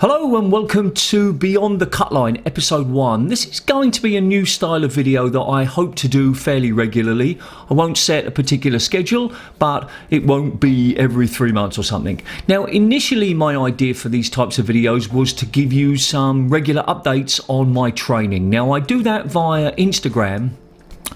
Hello and welcome to Beyond the Cutline, episode 1. This is going to be a new style of video that I hope to do fairly regularly. I won't set a particular schedule, but it won't be every 3 months or something. Now, initially my idea for these types of videos was to give you some regular updates on my training. Now, I do that via Instagram,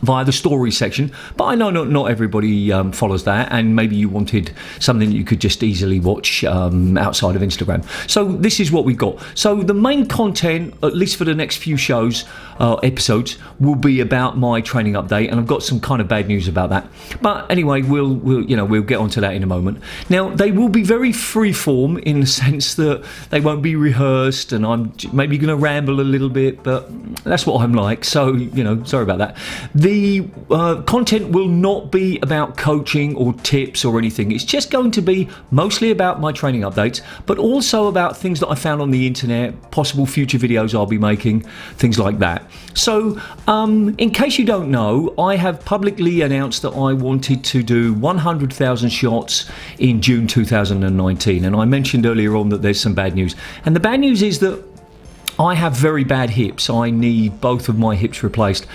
via the story section, but I know not everybody follows that, and maybe you wanted something that you could just easily watch outside of Instagram. So this is what we've got. So the main content, at least for the next few shows, episodes, will be about my training update, and I've got some kind of bad news about that. But anyway, we'll get onto that in a moment. Now, they will be very freeform in the sense that they won't be rehearsed, and I'm maybe going to ramble a little bit, but that's what I'm like. So sorry about that. The content will not be about coaching or tips or anything. It's just going to be mostly about my training updates, but also about things that I found on the internet, possible future videos I'll be making, things like that. So in case you don't know, I have publicly announced that I wanted to do 100,000 shots in June 2019, and I mentioned earlier on that there's some bad news. And the bad news is that I have very bad hips. I need both of my hips replaced.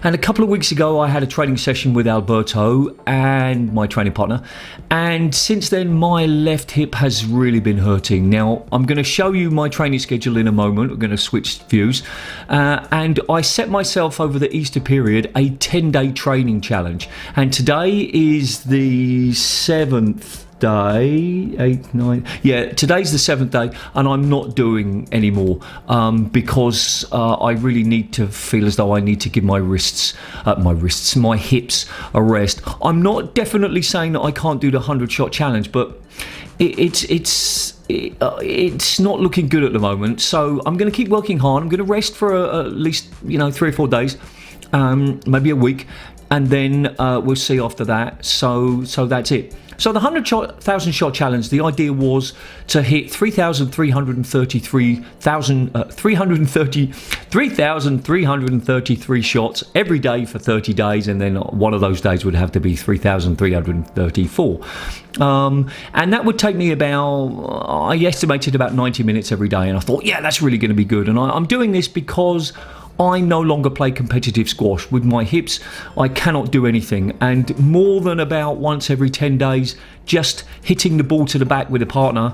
And a couple of weeks ago, I had a training session with Alberto and my training partner. And since then, my left hip has really been hurting. Now, I'm going to show you my training schedule in a moment. We're going to switch views. And I set myself over the Easter period a 10-day training challenge. And today is the 7th day, 8, 9, yeah, today's the 7th day, and I'm not doing anymore because I really need to feel as though I need to give my hips a rest. I'm not definitely saying that I can't do the 100-shot challenge, but it's not looking good at the moment. So I'm going to keep working hard. I'm going to rest for at least 3 or 4 days, maybe a week, and then we'll see after that. So that's it. So the 100,000 shot challenge, the idea was to hit 3,333 shots every day for 30 days, and then one of those days would have to be 3,334. And that would take me I estimated about 90 minutes every day, and I thought, yeah, that's really going to be good. And I'm doing this because I no longer play competitive squash. With my hips, I cannot do anything. And more than about once every 10 days, just hitting the ball to the back with a partner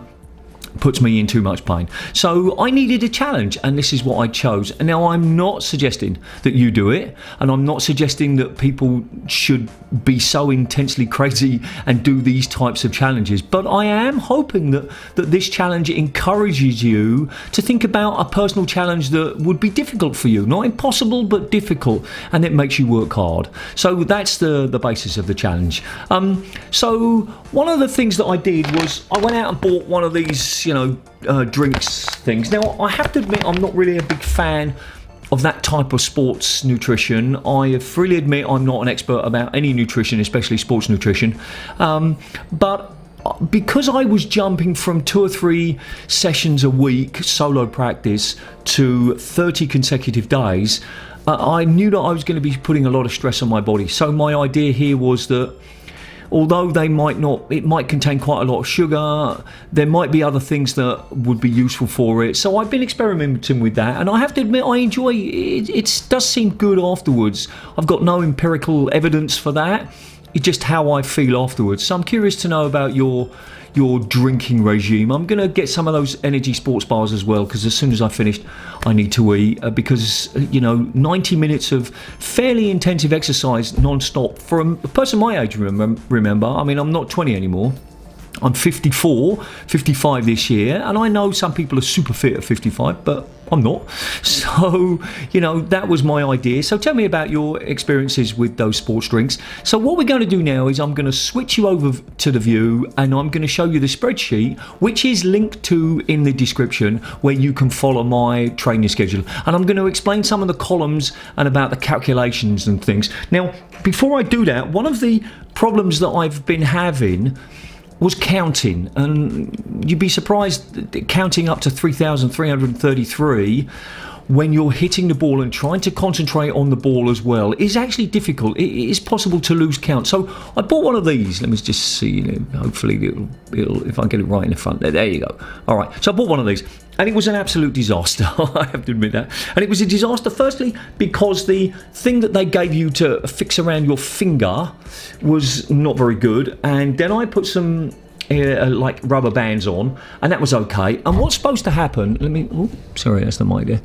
puts me in too much pain. So I needed a challenge, and this is what I chose. And now, I'm not suggesting that you do it, and I'm not suggesting that people should be so intensely crazy and do these types of challenges, but I am hoping that this challenge encourages you to think about a personal challenge that would be difficult for you, not impossible but difficult, and it makes you work hard. So that's the basis of the challenge. So one of the things that I did was I went out and bought one of these drinks things. Now, I have to admit, I'm not really a big fan of that type of sports nutrition. I freely admit I'm not an expert about any nutrition, especially sports nutrition. But because I was jumping from 2 or 3 sessions a week, solo practice, to 30 consecutive days, I knew that I was going to be putting a lot of stress on my body. So my idea here was that although it might contain quite a lot of sugar, there might be other things that would be useful for it. So I've been experimenting with that, and I have to admit I enjoy it. It does seem good afterwards. I've got no empirical evidence for that. It's just how I feel afterwards. So I'm curious to know about your drinking regime. I'm going to get some of those energy sports bars as well, because as soon as I finished, I need to eat, because 90 minutes of fairly intensive exercise non-stop for a person my age, remember, I mean, I'm not 20 anymore. I'm 55 this year, and I know some people are super fit at 55, but I'm not. So, that was my idea. So tell me about your experiences with those sports drinks. So what we're going to do now is I'm going to switch you over to the view, and I'm going to show you the spreadsheet, which is linked to in the description, where you can follow my training schedule. And I'm going to explain some of the columns and about the calculations and things. Now, before I do that, one of the problems that I've been having was counting, and you'd be surprised counting up to 3,333 when you're hitting the ball and trying to concentrate on the ball as well is actually difficult. It is possible to lose count. So I bought one of these. Let me just see. Hopefully it'll if I get it right in the front. There you go. All right. So I bought one of these. And it was an absolute disaster, I have to admit that. And it was a disaster, firstly, because the thing that they gave you to fix around your finger was not very good. And then I put some like rubber bands on, and that was okay. And what's supposed to happen, sorry, that's the mic there.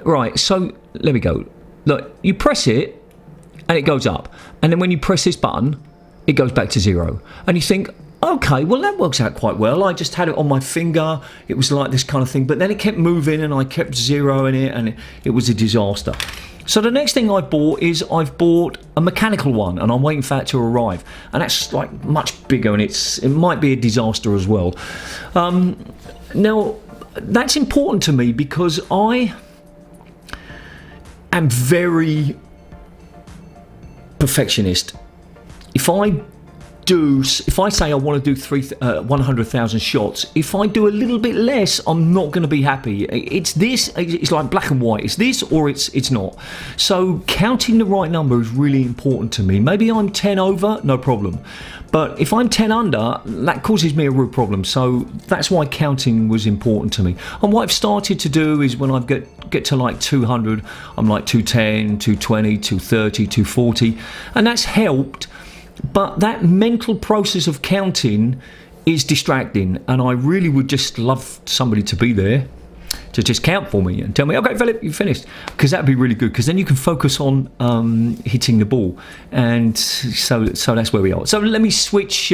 Right, so let me go. Look, you press it, and it goes up. And then when you press this button, it goes back to 0. And you think, okay, well, that works out quite well. I just had it on my finger. It was like this kind of thing. But then it kept moving and I kept zeroing it, and it was a disaster. So the next thing I've bought a mechanical one, and I'm waiting for that to arrive. And that's like much bigger, and it might be a disaster as well. Now, that's important to me because I am very perfectionist. If I say I want to do 100,000 shots, if I do a little bit less, I'm not going to be happy. It's like black and white. It's this or it's not. So counting the right number is really important to me. Maybe I'm 10 over, no problem. But if I'm 10 under, that causes me a real problem. So that's why counting was important to me. And what I've started to do is when I get to like 200, I'm like 210, 220, 230, 240. And that's helped. But that mental process of counting is distracting, and I really would just love somebody to be there to just count for me and tell me, okay, Philip, you finished, because that'd be really good, because then you can focus on hitting the ball. And so that's where we are. So let me switch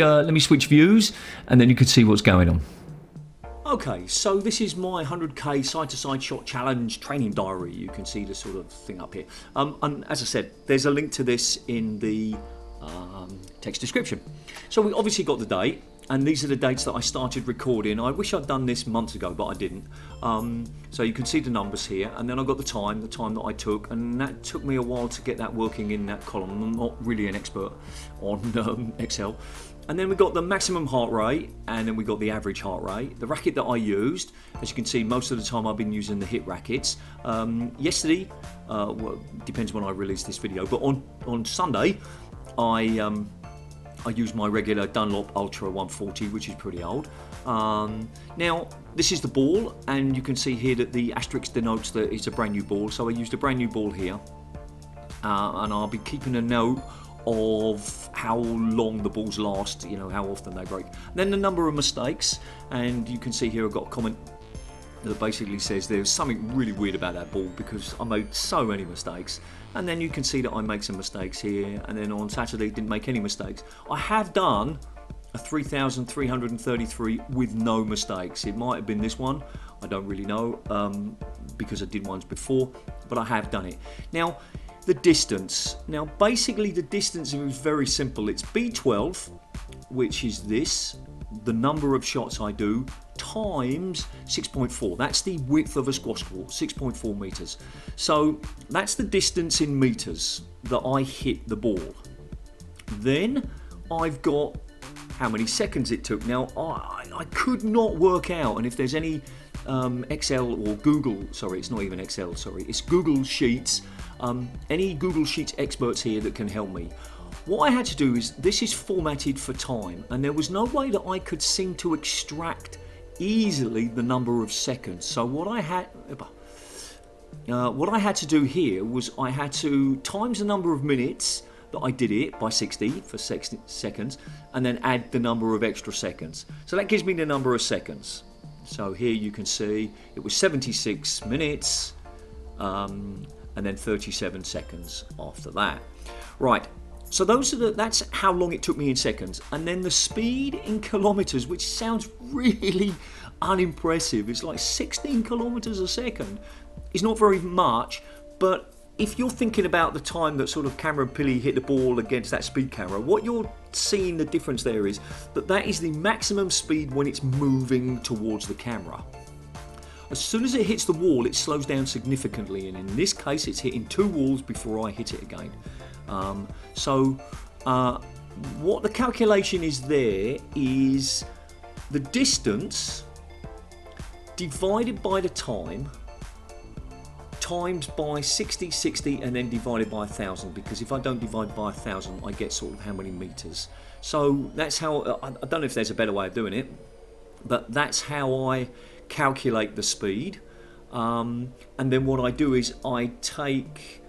views, and then you can see what's going on. Okay, so this is my 100k side-to-side shot challenge training diary. You can see the sort of thing up here. And as I said, there's a link to this in the text description. So we obviously got the date, and these are the dates that I started recording. I wish I'd done this months ago, but I didn't. So you can see the numbers here, and then I got the time that I took, and that took me a while to get that working in that column. I'm not really an expert on Excel. And then we got the maximum heart rate, and then we got the average heart rate. The racket that I used, as you can see, most of the time I've been using the hit rackets. Yesterday, well, depends when I release this video, but on Sunday, I used my regular Dunlop Ultra 140, which is pretty old. Now, this is the ball, and you can see here that the asterisk denotes that it's a brand new ball. So I used a brand new ball here, and I'll be keeping a note of how long the balls last, you know, how often they break. Then the number of mistakes, and you can see here I've got a comment that basically says there's something really weird about that ball because I made so many mistakes. And then you can see that I make some mistakes here, and then on Saturday didn't make any mistakes. I have done a 3,333 with no mistakes. It might have been this one, I don't really know, because I did ones before, but I have done it. Now, the distance. Now, basically the distance is very simple. It's B12, which is this, the number of shots I do, times 6.4. That's the width of a squash ball, 6.4 meters. So that's the distance in meters that I hit the ball. Then I've got how many seconds it took. Now I could not work out, and if there's any Excel or Google, sorry, it's not even Excel, sorry, it's Google Sheets, any Google Sheets experts here that can help me. What I had to do is, this is formatted for time, and there was no way that I could seem to extract easily the number of seconds. So what I had to do here was I had to times the number of minutes that I did it by 60 for seconds, and then add the number of extra seconds. So that gives me the number of seconds. So here you can see it was 76 minutes and then 37 seconds after that. Right. So that's how long it took me in seconds. And then the speed in kilometers, which sounds really unimpressive. It's like 16 kilometers a second. It's not very much, but if you're thinking about the time that sort of camera and Pilly hit the ball against that speed camera, what you're seeing the difference there is that is the maximum speed when it's moving towards the camera. As soon as it hits the wall, it slows down significantly, and in this case it's hitting 2 walls before I hit it again. What the calculation is there is the distance divided by the time times by 60, 60, and then divided by 1,000, because if I don't divide by 1,000 I get sort of how many meters. So that's how, I don't know if there's a better way of doing it, but that's how I calculate the speed, and then what I do is I take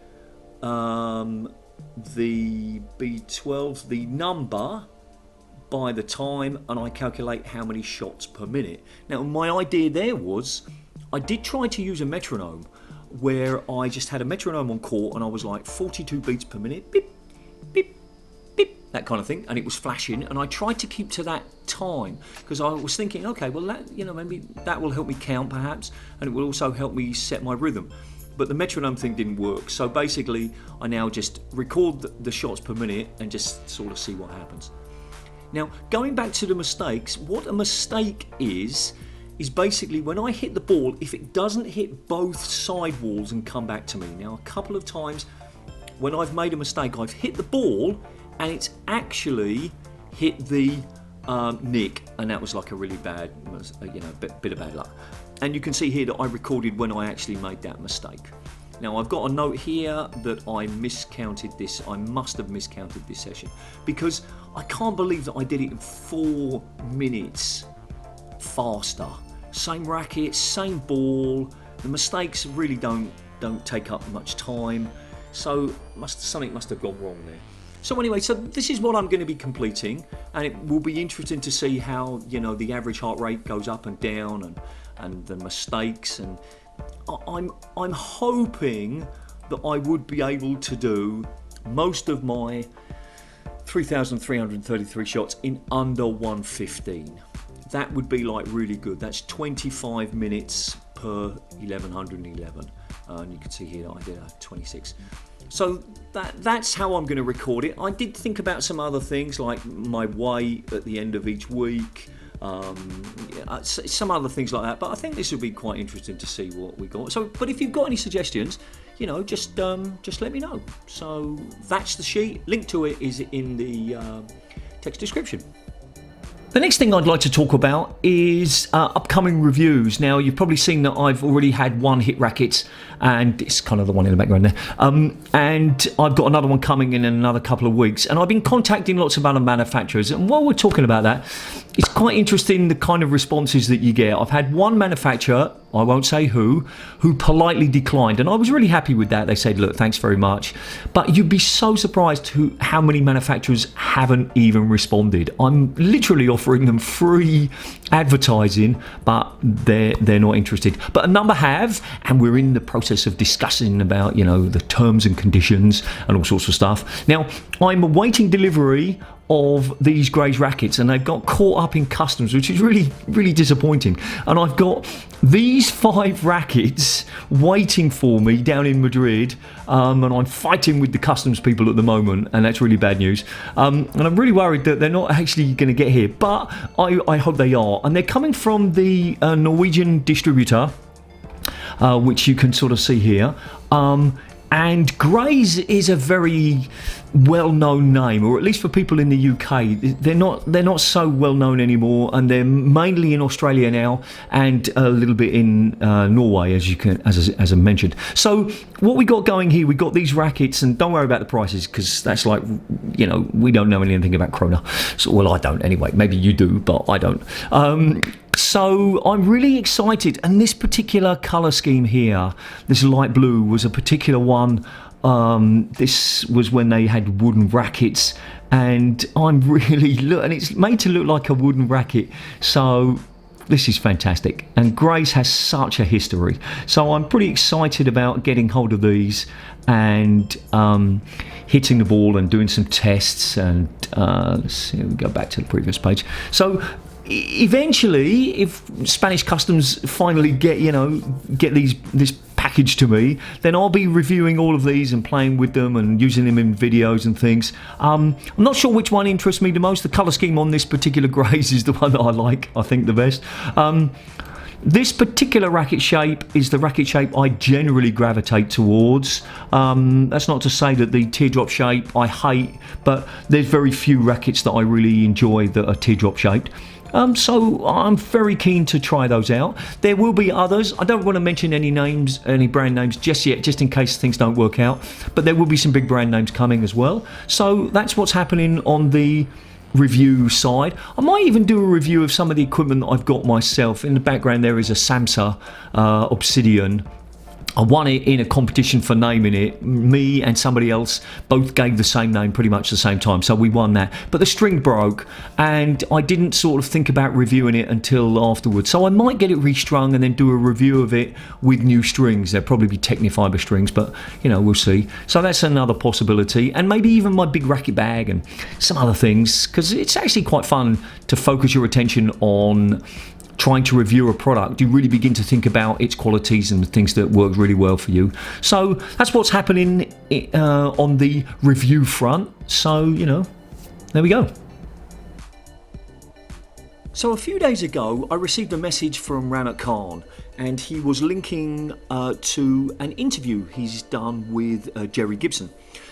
the B12, the number by the time, and I calculate how many shots per minute. Now, my idea there was, I did try to use a metronome where I just had a metronome on court and I was like 42 beats per minute, beep, beep, beep, that kind of thing, and it was flashing, and I tried to keep to that time because I was thinking, okay, well, that, maybe that will help me count perhaps, and it will also help me set my rhythm. But the metronome thing didn't work, so basically I now just record the shots per minute and just sort of see what happens. Now, going back to the mistakes, what a mistake is basically when I hit the ball, if it doesn't hit both side walls and come back to me. Now, a couple of times when I've made a mistake, I've hit the ball and it's actually hit the nick, and that was like a really bad, bit of bad luck. And you can see here that I recorded when I actually made that mistake. Now, I've got a note here that I miscounted this. I must have miscounted this session because I can't believe that I did it in 4 minutes faster. Same racket, same ball. The mistakes really don't take up much time. So something must have gone wrong there. So anyway, so this is what I'm going to be completing, and it will be interesting to see how, the average heart rate goes up and down, and the mistakes, and I'm hoping that I would be able to do most of my 3,333 shots in under 1:15. That would be like really good. That's 25 minutes per 1111, and you can see here that I did a 26. So that's how I'm going to record it. I did think about some other things like my weight at the end of each week, some other things like that, but I think this will be quite interesting to see what we got. So, but if you've got any suggestions, just let me know. So that's the sheet. Link to it is in the text description. The next thing I'd like to talk about is upcoming reviews. Now, you've probably seen that I've already had one hit Rackets, and it's kind of the one in the background there. And I've got another one coming in another couple of weeks. And I've been contacting lots of other manufacturers. And while we're talking about that, it's quite interesting the kind of responses that you get. I've had one manufacturer, I won't say who politely declined. And I was really happy with that. They said, look, thanks very much. But you'd be so surprised how many manufacturers haven't even responded. I'm literally offering them free advertising, but they're not interested. But a number have, and we're in the process of discussing about, the terms and conditions and all sorts of stuff. Now, I'm awaiting delivery of these Gray's rackets, and they've got caught up in customs, which is really, really disappointing. And I've got these 5 rackets waiting for me down in Madrid, and I'm fighting with the customs people at the moment, and that's really bad news. And I'm really worried that they're not actually going to get here, but I hope they are. And they're coming from the Norwegian distributor, which you can sort of see here. And Gray's is a very well-known name, or at least for people in the UK. They're not so well-known anymore, and they're mainly in Australia now, and a little bit in Norway, as I mentioned. So what we got going here, we got these rackets, and don't worry about the prices because that's like, we don't know anything about Krona. So, well, I don't anyway. Maybe you do, but I don't. So I'm really excited, and this particular colour scheme here, this light blue, was a particular one. This was when they had wooden rackets, and and it's made to look like a wooden racket. So this is fantastic, and Gray's has such a history. So I'm pretty excited about getting hold of these and hitting the ball and doing some tests. And let's see, we go back to the previous page. So eventually, if Spanish customs finally get this package to me, then I'll be reviewing all of these and playing with them and using them in videos and things. I'm not sure which one interests me the most. The colour scheme on this particular Grays is the one that I think the best. This particular racket shape is the racket shape I generally gravitate towards. That's not to say that the teardrop shape I hate, but there's very few rackets that I really enjoy that are teardrop shaped. So I'm very keen to try those out. There will be others. I don't want to mention any brand names just yet, just in case things don't work out. But there will be some big brand names coming as well. So that's what's happening on the review side. I might even do a review of some of the equipment that I've got myself. In the background there is a Samsa Obsidian. I won it in a competition for naming it. Me and somebody else both gave the same name pretty much the same time, so we won that. But the string broke, and I didn't sort of think about reviewing it until afterwards. So I might get it restrung and then do a review of it with new strings. There'll probably be Technifiber strings, but we'll see. So that's another possibility. And maybe even my big racket bag and some other things, because it's actually quite fun to focus your attention on trying to review a product. You really begin to think about its qualities and the things that work really well for you. So that's what's happening on the review front. So, there we go. So a few days ago, I received a message from Rahmat, and he was linking to an interview he's done with Gerry Gibson.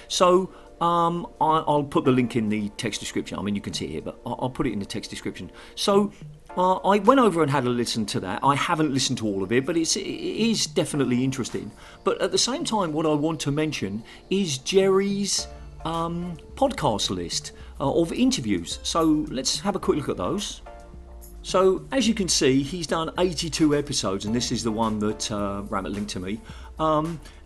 So I'll put the link in the text description. I mean, you can see it here, but I'll put it in the text description. So I went over and had a listen to that. I haven't listened to all of it, but it is definitely interesting. But at the same time, what I want to mention is Gerry's podcast list of interviews. So let's have a quick look at those. So as you can see, he's done 82 episodes, and this is the one that Rahmat linked to me.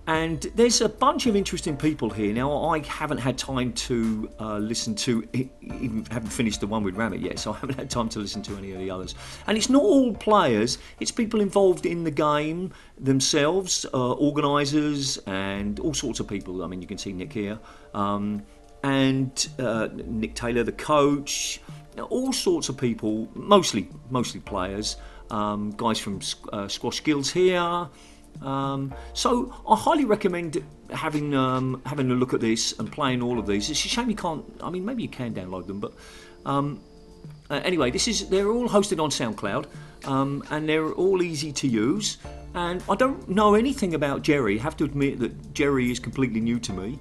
And there's a bunch of interesting people here. Now, I haven't had time to listen to, even haven't finished the one with Racket yet, so I haven't had time to listen to any of the others. And it's not all players, it's people involved in the game themselves, organisers and all sorts of people. I mean, you can see Nick here, and Nick Taylor, the coach, all sorts of people, mostly players, guys from Squash Skills here. So I highly recommend having a look at this and playing all of these. It's a shame you can't. I mean, maybe you can download them, but anyway, they're all hosted on SoundCloud, and they're all easy to use. And I don't know anything about Gerry. I have to admit that Gerry is completely new to me.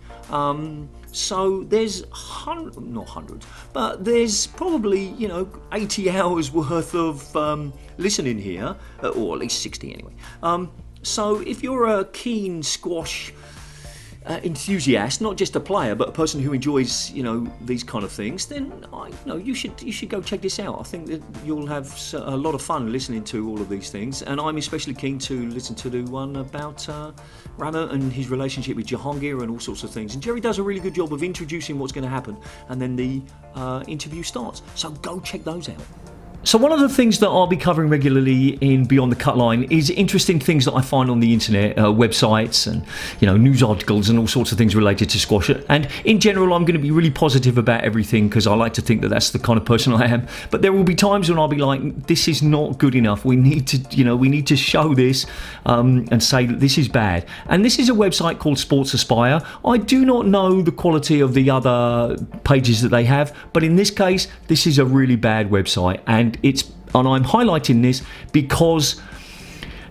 So there's not hundreds, but there's probably 80 hours worth of listening here, or at least 60 anyway. So if you're a keen squash enthusiast, not just a player, but a person who enjoys these kind of things, then you should go check this out. I think that you'll have a lot of fun listening to all of these things, and I'm especially keen to listen to the one about Rahmat and his relationship with Jahangir and all sorts of things. And Gerry does a really good job of introducing what's going to happen, and then the interview starts. So go check those out. So one of the things that I'll be covering regularly in Beyond the Cut Line is interesting things that I find on the internet, websites and news articles and all sorts of things related to squash. And in general, I'm going to be really positive about everything because I like to think that that's the kind of person I am. But there will be times when I'll be like, this is not good enough. We need to show this and say that this is bad. And this is a website called SportsAspire. I do not know the quality of the other pages that they have, but in this case, this is a really bad website. And I'm highlighting this because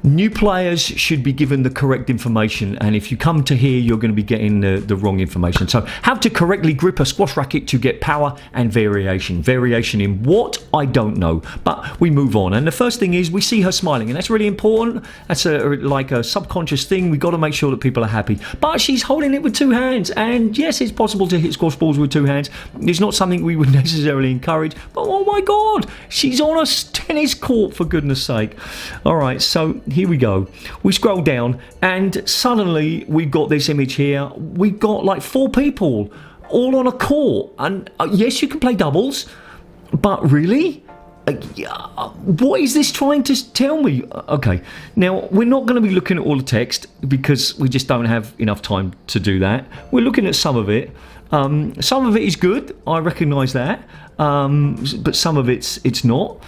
new players should be given the correct information, and if you come to here, you're going to be getting the wrong information. So how to correctly grip a squash racket to get power and variation. Variation in what? I don't know, but we move on. And the first thing is we see her smiling, and that's really important. That's like a subconscious thing. We've got to make sure that people are happy. But she's holding it with two hands, and yes, it's possible to hit squash balls with two hands. It's not something we would necessarily encourage, but oh my God, she's on a tennis court, for goodness sake. All right, so here we go. We scroll down and suddenly we've got this image here. We've got like 4 people all on a court, and yes, you can play doubles, but really? What is this trying to tell me? Okay, now we're not going to be looking at all the text because we just don't have enough time to do that. We're looking at some of it. Some of it is good, I recognise that, but some of it's not.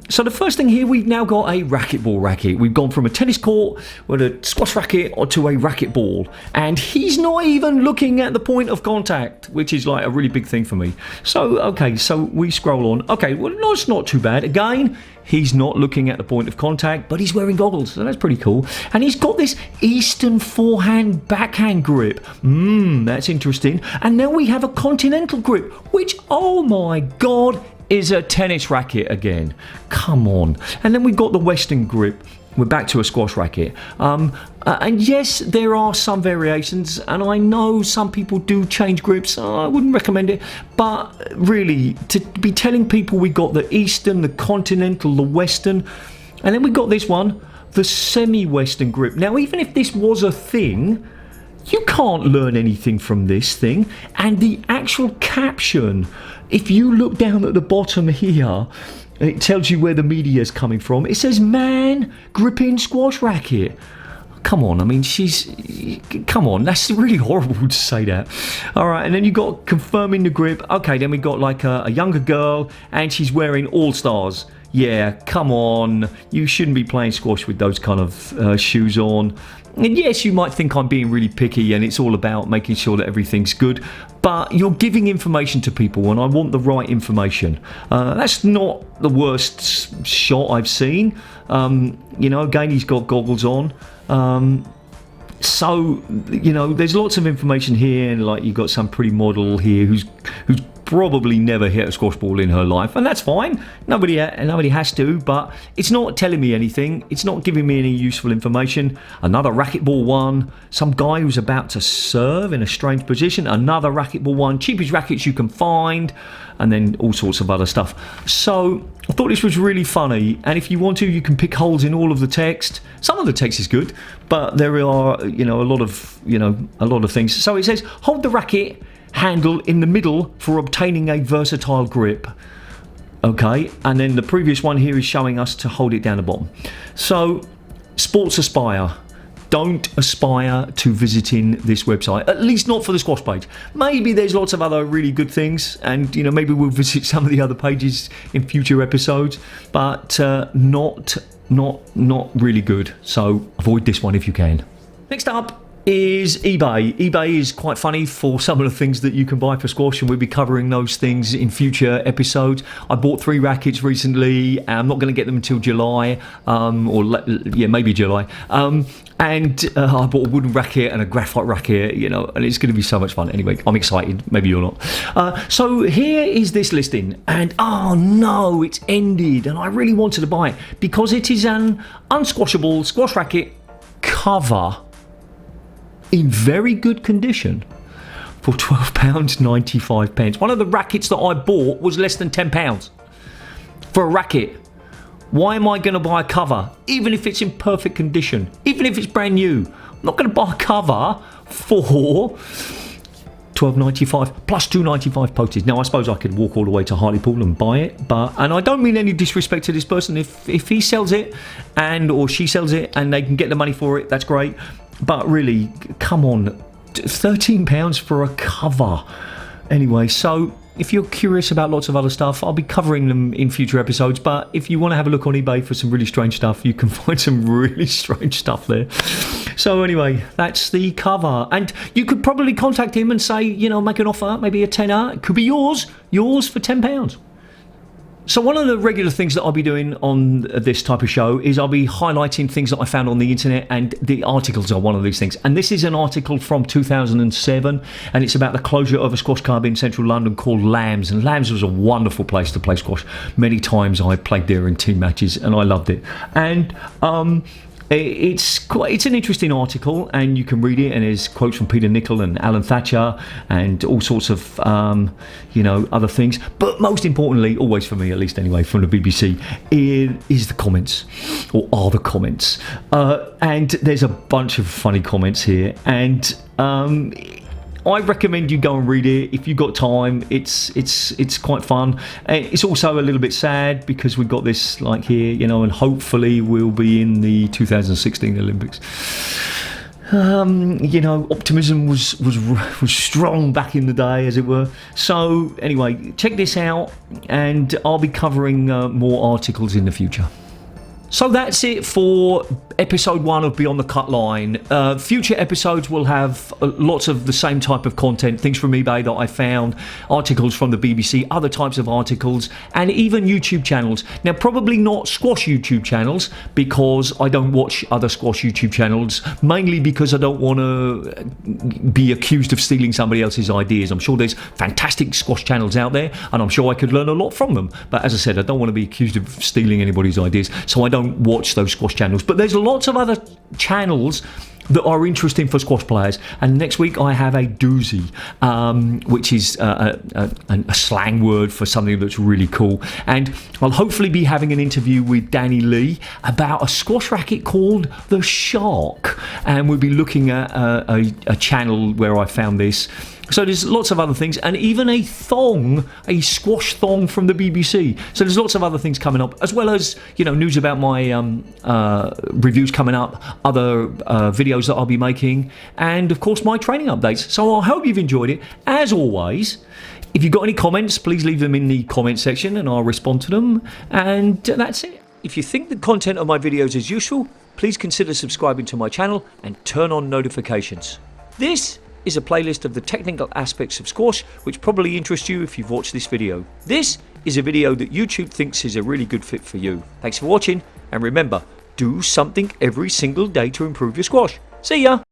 So the first thing here, we've now got a racquetball racket. We've gone from a tennis court with a squash racket to a racquetball, and he's not even looking at the point of contact, which is like a really big thing for me. So okay, so we scroll on. Okay, well, no, it's not too bad. Again, he's not looking at the point of contact, but he's wearing goggles, so that's pretty cool. And he's got this Eastern forehand backhand grip. That's interesting. And now we have a continental grip, which, oh my God, is a tennis racket again. Come on. And then we've got the Western grip. we're back to a squash racket. And yes, there are some variations, and I know some people do change grips. I wouldn't recommend it, but really, to be telling people we got the Eastern, the Continental, the Western, and then we got this one, the semi-Western grip. Now, even if this was a thing, you can't learn anything from this thing. And the actual caption, if you look down at the bottom here, it tells you where the media is coming from. It says, "Man gripping squash racket." Come on, I mean, come on, that's really horrible to say that. All right, and then you got confirming the grip. Okay, then we got like a younger girl, and she's wearing All-Stars. Yeah, come on, you shouldn't be playing squash with those kind of shoes on. And yes, you might think I'm being really picky and it's all about making sure that everything's good, but you're giving information to people and I want the right information. That's not the worst shot I've seen. Again, he's got goggles on. So, there's lots of information here, and like you've got some pretty model here who's probably never hit a squash ball in her life, and that's fine. Nobody has to, but it's not telling me anything. It's not giving me any useful information. Another racquetball one, some guy who's about to serve in a strange position. Another racquetball one, cheapest rackets you can find, and then all sorts of other stuff. So I thought this was really funny, and if you want to, you can pick holes in all of the text. Some of the text is good, but there are a lot of things. So it says, hold the racket handle in the middle for obtaining a versatile grip. Okay, and then the previous one here is showing us to hold it down the bottom. So, SportsAspire. Don't aspire to visiting this website, at least not for the squash page. Maybe there's lots of other really good things, and maybe we'll visit some of the other pages in future episodes, but not really good. So avoid this one if you can. Next up is eBay. eBay is quite funny for some of the things that you can buy for squash, and we'll be covering those things in future episodes. I bought 3 rackets recently, and I'm not going to get them until July, maybe July. And I bought a wooden racket and a graphite racket, and it's going to be so much fun. Anyway, I'm excited. Maybe you're not. So here is this listing, and oh no, it's ended, and I really wanted to buy it because it is an unsquashable squash racket cover in very good condition for £12.95. One of the rackets that I bought was less than £10 for a racket. Why am I going to buy a cover, even if it's in perfect condition, even if it's brand new? I'm not going to buy a cover for £12.95 plus £2.95 postage. Now, I suppose I could walk all the way to Hartlepool and buy it, and I don't mean any disrespect to this person. If he sells it or she sells it and they can get the money for it, that's great. But really, come on, £13 for a cover. Anyway, so if you're curious about lots of other stuff, I'll be covering them in future episodes. But if you want to have a look on eBay for some really strange stuff, you can find some really strange stuff there. So anyway, that's the cover. And you could probably contact him and say, make an offer, maybe a tenner. It could be yours for £10. So one of the regular things that I'll be doing on this type of show is I'll be highlighting things that I found on the internet, and the articles are one of these things. And this is an article from 2007, and it's about the closure of a squash club in central London called Lambs. And Lambs was a wonderful place to play squash. Many times I played there in team matches, and I loved it. And it's an interesting article, and you can read it, and there's quotes from Peter Nicol and Alan Thatcher and all sorts of other things, but most importantly, always for me at least anyway, from the BBC, is the comments, or are the comments, and there's a bunch of funny comments here, and I recommend you go and read it if you've got time. It's quite fun. It's also a little bit sad because we've got this like here, and hopefully we'll be in the 2016 Olympics. Optimism was strong back in the day, as it were. So anyway, check this out, and I'll be covering more articles in the future. So that's it for episode 1 of Beyond the Cut Line. Future episodes will have lots of the same type of content, things from eBay that I found, articles from the BBC, other types of articles, and even YouTube channels. Now, probably not squash YouTube channels, because I don't watch other squash YouTube channels, mainly because I don't want to be accused of stealing somebody else's ideas. I'm sure there's fantastic squash channels out there, and I'm sure I could learn a lot from them. But as I said, I don't want to be accused of stealing anybody's ideas, so I don't don't watch those squash channels. But there's lots of other channels that are interesting for squash players. And next week I have a doozy, which is a slang word for something that's really cool. And I'll hopefully be having an interview with Danny Lee about a squash racket called the Shark. And we'll be looking at a channel where I found this. So there's lots of other things, and even a thong, a squash thong from the BBC. So there's lots of other things coming up, as well as, news about my reviews coming up, other videos that I'll be making, and of course my training updates. So I hope you've enjoyed it. As always, if you've got any comments, please leave them in the comment section and I'll respond to them. And that's it. If you think the content of my videos is useful, please consider subscribing to my channel and turn on notifications. This is a playlist of the technical aspects of squash, which probably interests you if you've watched this video. This is a video that YouTube thinks is a really good fit for you. Thanks for watching, and remember, do something every single day to improve your squash. See ya!